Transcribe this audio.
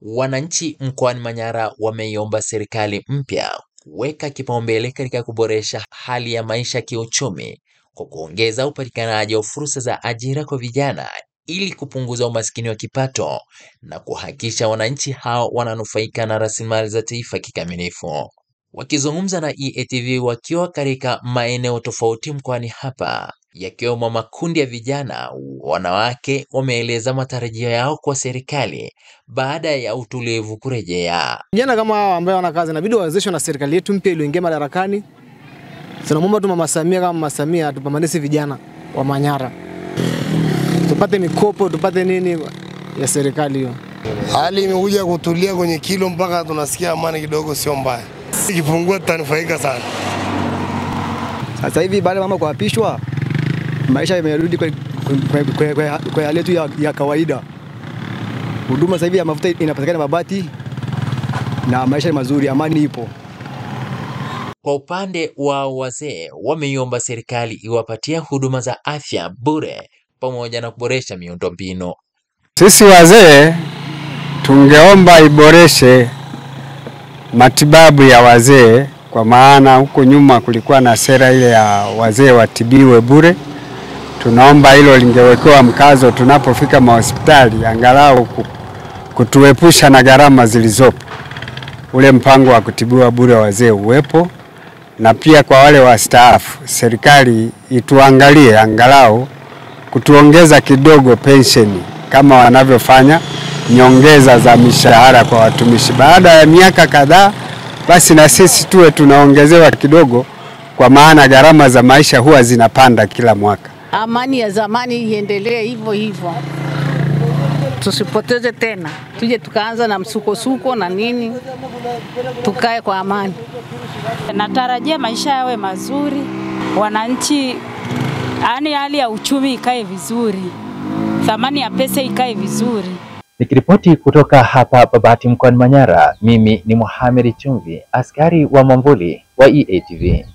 Wananchi mkoani Manyara wameiomba serikali mpya kuweka kipaumbele katika kuboresha hali ya maisha kiuchumi kwa kuongeza upatikanaji wa fursa za ajira kwa vijana ili kupunguza umaskini wa kipato na kuhakikisha wananchi hao wananufaika na rasilimali za taifa kikamilifu. Wakizungumza na EATV wakiwa katika maeneo tofauti mkoani hapa, yakiwemo makundi ya vijana, wanawake wameeleza matarajio yao kwa serikali baada ya utulivu kurejea. Vijana kama hao ambao wana kazi inabidi wawezeshwe na serikali yetu mpya iliyoingia madarakani. Tunamuomba tu Mama Samia, kama Mama Samia tupambanie vijana wa Manyara, tupate mikopo, tupate nini ya serikali hiyo. Hali imekuja kutulia kwenye kilo mpaka tunasikia amani kidogo, sio mbaya. Ikipungua tutanufaika sana. Sasa hivi baada ya mama kuapishwa, maisha yamerudi kwa hali yetu ya kawaida. Huduma sasa hivi ya mafuta inapatikana Mabati na maisha ni mazuri, amani ipo. Kwa upande wa wazee, wameiomba serikali iwapatie huduma za afya bure pamoja na kuboresha miundombinu. Sisi wazee tungeomba iboreshe matibabu ya wazee, kwa maana huko nyuma kulikuwa na sera ile ya wazee watibiwe bure. Tunaomba hilo lingewekewa mkazo tunapofika mahospitali, angalau kutuepusha na gharama zilizopo. Ule mpango wa kutibiwa bure wazee uwepo, na pia kwa wale wastaafu serikali ituangalie angalau kutuongeza kidogo pensheni kama wanavyofanya nyongeza za mishahara kwa watumishi. Baada ya miaka kadhaa basi na sisi tuwe tunaongezewa kidogo, kwa maana gharama za maisha huwa zinapanda kila mwaka. Amani ya zamani iendelee hivyo hivyo. Tusipoteze tena. Tuje tukaanza na msukosuko na nini. Tukae kwa amani. Natarajia maisha yawe mazuri. Wananchi, hali ya uchumi ikae vizuri. Thamani ya pesa ikae vizuri. Nikiripoti kutoka hapa Babati mkoani Manyara, mimi ni Mohamed Chumvi, askari wa Mwamvuli wa EATV.